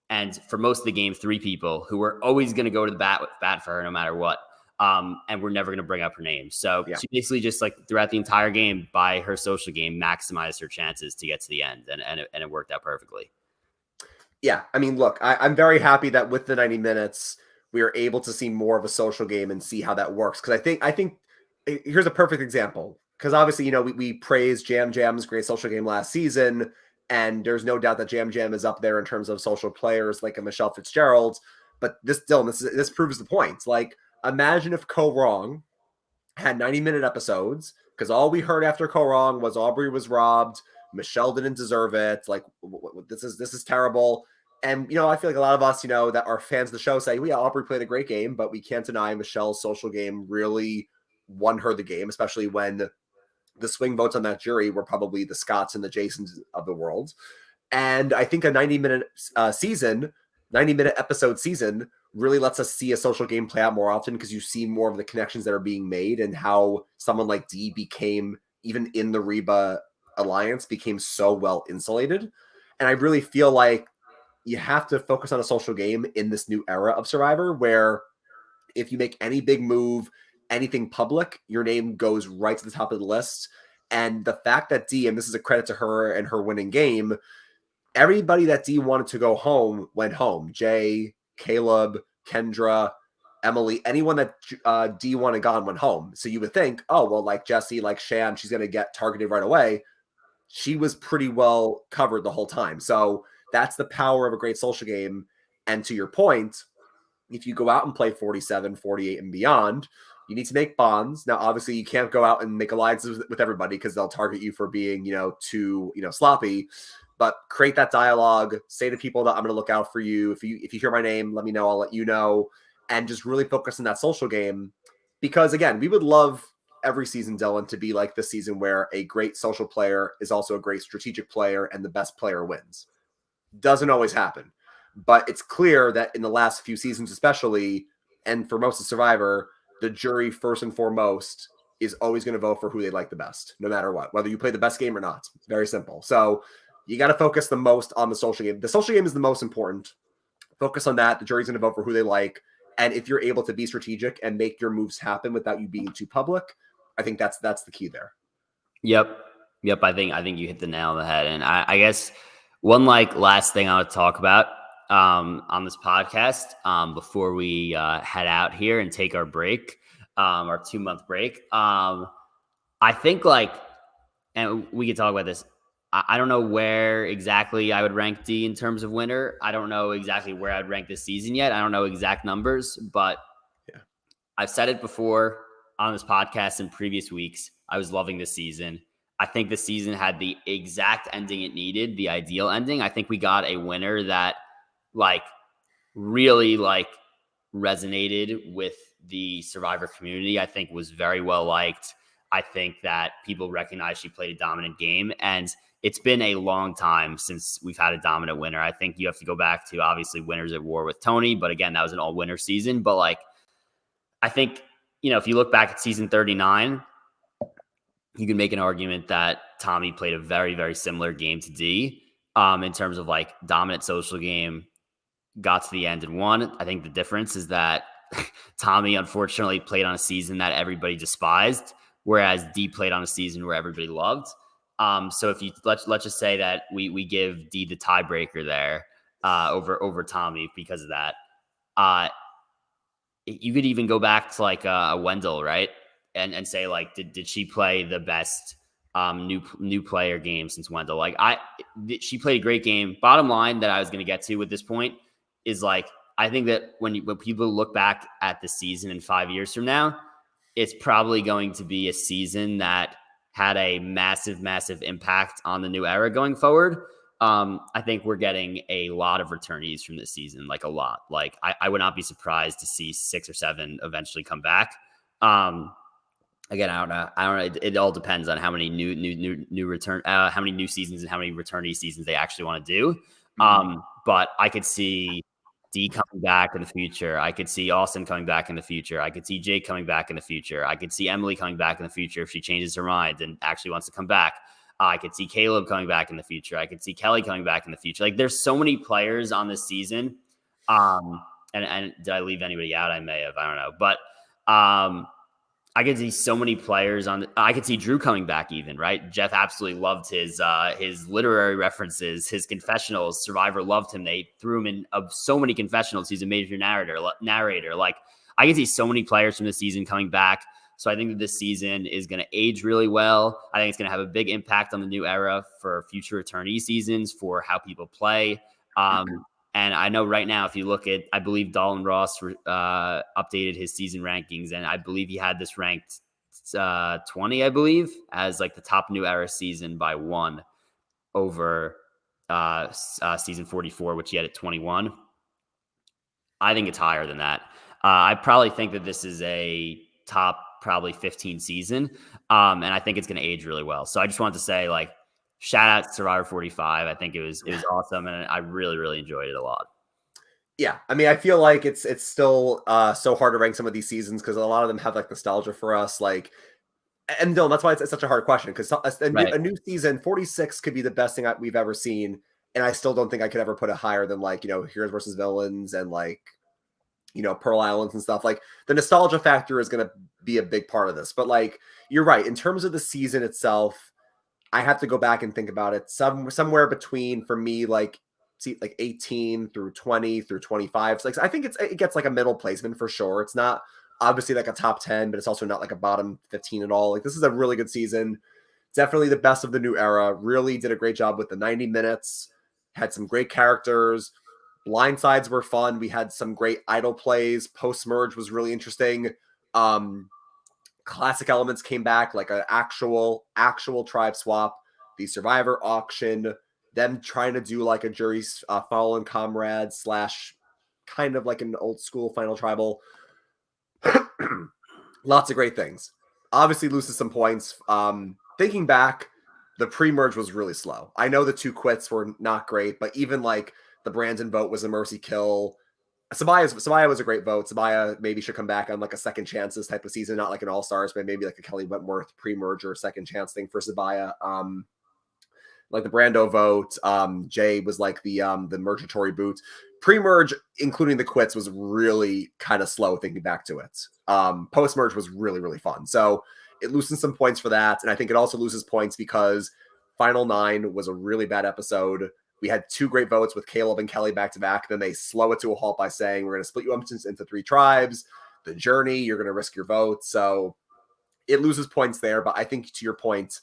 and for most of the game, three people who were always going to go to the bat for her no matter what. And we're never going to bring up her name. So she basically just, like, throughout the entire game, by her social game, maximized her chances to get to the end. And it worked out perfectly. Yeah. I mean, look, I'm very happy that with the 90 minutes, we are able to see more of a social game and see how that works. Because I think here's a perfect example. Because obviously, we praised Jam Jam's great social game last season, and there's no doubt that Jam Jam is up there in terms of social players, like a Michelle Fitzgerald. but this proves the point. Like, imagine if Ko Wrong had 90-minute episodes, because all we heard after Ko Wrong was Aubrey was robbed, Michelle didn't deserve it. Like, this is terrible. And, I feel like a lot of us, that are fans of the show say, well, yeah, Aubrey played a great game, but we can't deny Michelle's social game really won her the game, especially when the swing votes on that jury were probably the Scotts and the Jasons of the world. And I think a 90-minute season, 90-minute episode season really lets us see a social game play out more often, because you see more of the connections that are being made and how someone like Dee became, even in the Reba alliance, became so well insulated. And I really feel like you have to focus on a social game in this new era of Survivor, where if you make any big move, anything public, your name goes right to the top of the list. And the fact that Dee, and this is a credit to her and her winning game, everybody that Dee wanted to go home went home. Jay, Caleb, Kendra, Emily, anyone that Dee wanted gone went home. So you would think, oh, well, like Jesse, like Shan, she's going to get targeted right away. She was pretty well covered the whole time. So that's the power of a great social game. And to your point, if you go out and play 47, 48 and beyond, you need to make bonds. Now, obviously, you can't go out and make alliances with everybody, because they'll target you for being, too, sloppy. But create that dialogue. Say to people that I'm going to look out for you. If you hear my name, let me know. I'll let you know. And just really focus on that social game. Because, again, we would love every season, Dylan, to be like this season, where a great social player is also a great strategic player and the best player wins. Doesn't always happen. But it's clear that in the last few seasons especially, and for most of Survivor, the jury, first and foremost, is always going to vote for who they like the best, no matter what, whether you play the best game or not. Very simple. So you got to focus the most on the social game. The social game is the most important. Focus on that. The jury's going to vote for who they like. And if you're able to be strategic and make your moves happen without you being too public, I think that's the key there. Yep. I think you hit the nail on the head. And I guess one last thing I would talk about on this podcast before we head out here and take our break, our 2-month break. I think and we could talk about this. I don't know where exactly I would rank Dee in terms of winner. I don't know exactly where I'd rank this season yet. I don't know exact numbers, but yeah, I've said it before on this podcast in previous weeks. I was loving this season. I think the season had the exact ending it needed, the ideal ending. I think we got a winner that really resonated with the Survivor community. I think was very well liked. I think that people recognize she played a dominant game, and it's been a long time since we've had a dominant winner. I think you have to go back to, obviously, Winners at War with Tony, but again, that was an all-winner season. But I think, if you look back at season 39, you can make an argument that Tommy played a very, very similar game to Dee in terms of dominant social game, got to the end and won. I think the difference is that Tommy, unfortunately, played on a season that everybody despised, whereas Dee played on a season where everybody loved. So if you let's just say that we give Dee the tiebreaker there over Tommy because of that. You could even go back to a Wendell, right? And say did she play the best new player game since Wendell? She played a great game. Bottom line that I was going to get to with this point is I think that when people look back at the season in 5 years from now, it's probably going to be a season that had a massive, massive impact on the new era going forward. I think we're getting a lot of returnees from this season, a lot. I would not be surprised to see 6 or 7 eventually come back. Again, I don't know. It all depends on how many new return, how many new seasons and how many returnee seasons they actually want to do. But I could see Dee coming back in the future. I could see Austin coming back in the future. I could see Jake coming back in the future. I could see Emily coming back in the future if she changes her mind and actually wants to come back. I could see Caleb coming back in the future. I could see Kelly coming back in the future. There's so many players on this season. And did I leave anybody out? I may have. I don't know. But I could see so many players I could see Drew coming back even, right? Jeff absolutely loved his literary references, his confessionals. Survivor loved him. They threw him in so many confessionals. He's a major narrator. I could see so many players from this season coming back. So I think that this season is going to age really well. I think it's going to have a big impact on the new era for future returnee seasons, for how people play. And And I know right now, if you look at, I believe Dalton Ross updated his season rankings, and I believe he had this ranked 20, I believe, as like the top new era season by one over season 44, which he had at 21. I think it's higher than that. I probably think that this is a top probably 15 season. And I think it's going to age really well. So I just wanted to say, like, shout out to Survivor 45. I think it was awesome, and I really, really enjoyed it a lot. Yeah, I mean, I feel like it's still so hard to rank some of these seasons because a lot of them have like nostalgia for us. Like, and Dylan, that's why it's such a hard question, because a new season 46 could be the best thing we've ever seen, and I still don't think I could ever put it higher than, like, Heroes versus Villains and, like, Pearl Islands and stuff. Like, the nostalgia factor is going to be a big part of this. But, like, you're right, in terms of the season itself, I have to go back and think about it. Somewhere between, for me, like 18 through 20 through 25. So, like, I think it gets like a middle placement for sure. It's not obviously like a top 10, but it's also not like a bottom 15 at all. Like, this is a really good season. Definitely the best of the new era. Really did a great job with the 90 minutes. Had some great characters. Blindsides were fun. We had some great idol plays. Post-merge was really interesting. Classic elements came back, like an actual tribe swap. The Survivor auction. Them trying to do like a jury's fallen comrade / kind of like an old school final tribal. Lots of great things. Obviously loses some points. Thinking back, the pre-merge was really slow. I know the 2 quits were not great, but even like the Brandon vote was a mercy kill. Sabaya was a great vote. Sabaya maybe should come back on like a second chances type of season, not like an all-stars, but maybe like a Kelly Wentworth pre-merger second chance thing for Sabaya. Like the Brando vote, Jay was like the mergatory boot. Pre-merge, including the quits, was really kind of slow thinking back to it. Post-merge was really, really fun. So it loosens some points for that. And I think it also loses points because Final 9 was a really bad episode. We had 2 great votes with Caleb and Kelly back to back. Then they slow it to a halt by saying, we're going to split you up into 3 tribes. The journey, you're going to risk your vote. So it loses points there. But I think to your point,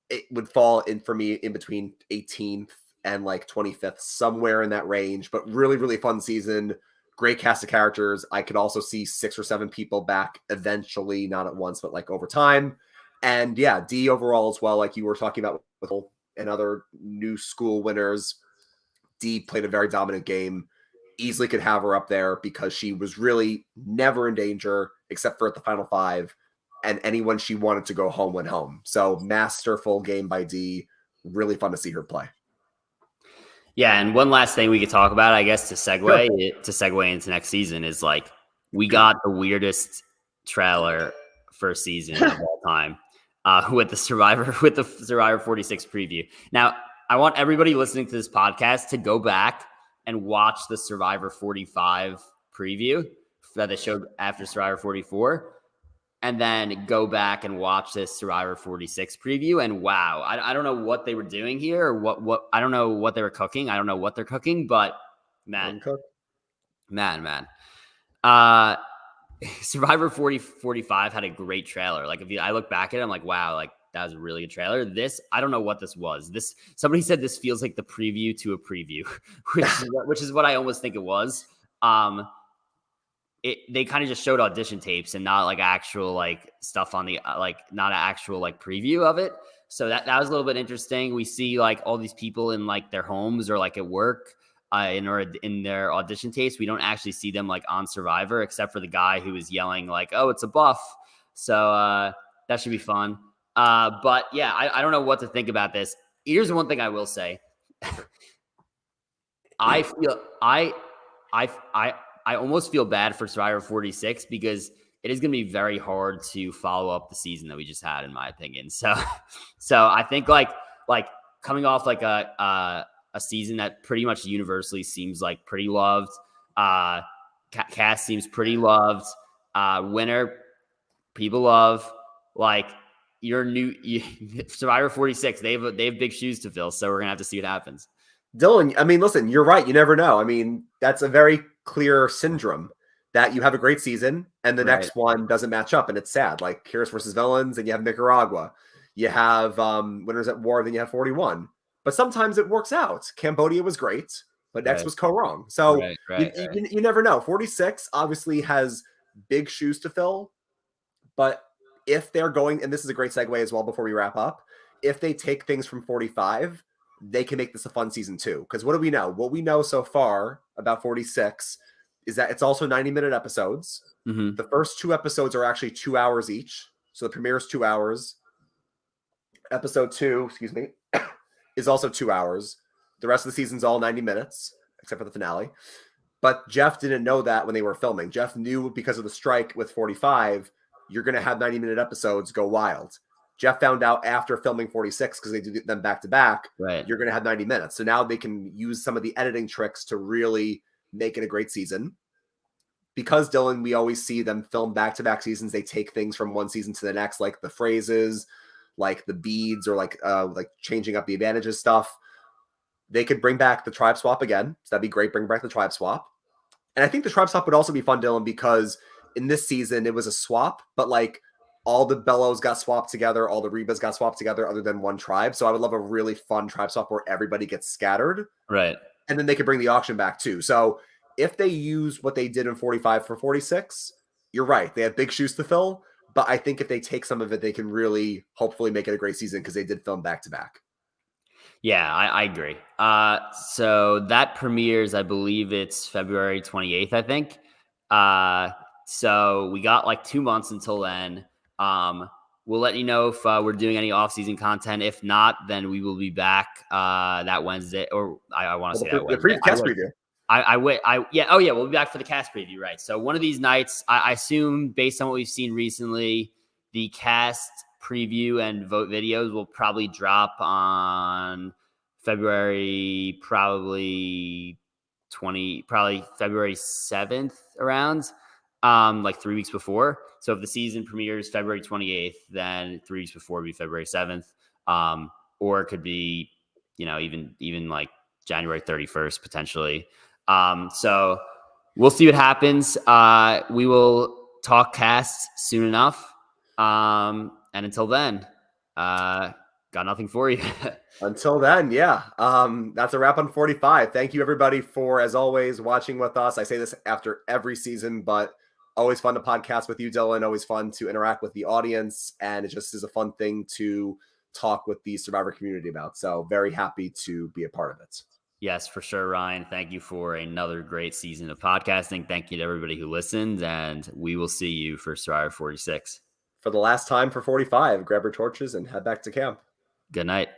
it would fall in for me in between 18th and like 25th, somewhere in that range. But really, really fun season. Great cast of characters. I could also see 6 or 7 people back eventually, not at once, but like over time. And yeah, D overall as well, like you were talking about with and other new school winners. D played a very dominant game. Easily could have her up there because she was really never in danger except for at the final 5. And anyone she wanted to go home went home. So masterful game by D. Really fun to see her play. Yeah, and one last thing we could talk about, I guess, to segue into next season is like we got the weirdest trailer for a season of all time with the Survivor 46 preview. Now, I want everybody listening to this podcast to go back and watch the Survivor 45 preview that they showed after Survivor 44. And then go back and watch this Survivor 46 preview. And wow, I don't know what they were doing here or what I don't know what they were cooking. I don't know what they're cooking, but man. Survivor 45 had a great trailer. Like I look back at it, I'm like, wow, like that was a really good trailer. This, I don't know what this was. Somebody said this feels like the preview to a preview, which is what I almost think it was. They kind of just showed audition tapes and not like actual like stuff on the not an actual like preview of it. So that was a little bit interesting. We see like all these people in like their homes or like at work in their audition tapes. We don't actually see them like on Survivor except for the guy who was yelling like, "Oh, it's a buff." So that should be fun. But yeah, I don't know what to think about this. Here's one thing I will say. I feel I almost feel bad for Survivor 46 because it is going to be very hard to follow up the season that we just had, in my opinion. So I think like coming off like a season that pretty much universally seems like pretty loved. Cast seems pretty loved. Winner, people love. Like Survivor 46. They have big shoes to fill, so we're gonna have to see what happens. Dylan, I mean, listen, you're right. You never know. I mean, that's a very clear syndrome that you have a great season and the next one doesn't match up, and it's sad. Like Heroes versus Villains, and you have Nicaragua. You have Winners at War, then you have 41. But sometimes it works out. Cambodia was great, but X Right. was co-wrong. So Right. you never know. 46 obviously has big shoes to fill, but if they're going, and this is a great segue as well before we wrap up, if they take things from 45, they can make this a fun season too. Because what do we know? What we know so far about 46 is that it's also 90-minute episodes. Mm-hmm. The first 2 episodes are actually 2 hours each. So the premiere is 2 hours. Episode 2, excuse me, is also 2 hours. The rest of the season's all 90 minutes, except for the finale. But Jeff didn't know that when they were filming. Jeff knew because of the strike with 45, you're going to have 90-minute episodes go wild. Jeff found out after filming 46, because they do them back to back, Right. you're going to have 90 minutes. So now they can use some of the editing tricks to really make it a great season. Because, Dylan, we always see them film back-to-back seasons. They take things from one season to the next, like the phrases, like the beads, or like changing up the advantages stuff. They could bring back the tribe swap again. So that'd be great. Bring back the tribe swap. And I think the tribe swap would also be fun, Dylan, because in this season, it was a swap, but like all the Bellows got swapped together, all the Rebas got swapped together other than one tribe. So I would love a really fun tribe swap where everybody gets scattered. Right. And then they could bring the auction back too. So if they use what they did in 45 for 46, you're right. They have big shoes to fill. But I think if they take some of it, they can really hopefully make it a great season because they did film back to back. Yeah, I agree. So that premieres, I believe it's February 28th, I think. So we got like 2 months until then. We'll let you know if we're doing any off-season content. If not, then we will be back that Wednesday. Or I want to say that Wednesday. The cast preview. We'll be back for the cast preview, right? So one of these nights, I assume, based on what we've seen recently, the cast preview and vote videos will probably drop on February, probably February 7th around, like 3 weeks before. So if the season premieres February 28th, then 3 weeks before would be February 7th. Or it could be, even like January 31st, potentially. So we'll see what happens. We will talk casts soon enough. And until then, got nothing for you. Until then, yeah. That's a wrap on 45. Thank you, everybody, for, as always, watching with us. I say this after every season, but always fun to podcast with you, Dylan. Always fun to interact with the audience. And it just is a fun thing to talk with the Survivor community about. So very happy to be a part of it. Yes, for sure, Ryan. Thank you for another great season of podcasting. Thank you to everybody who listened, and we will see you for Survivor 46. For the last time for 45, grab your torches and head back to camp. Good night.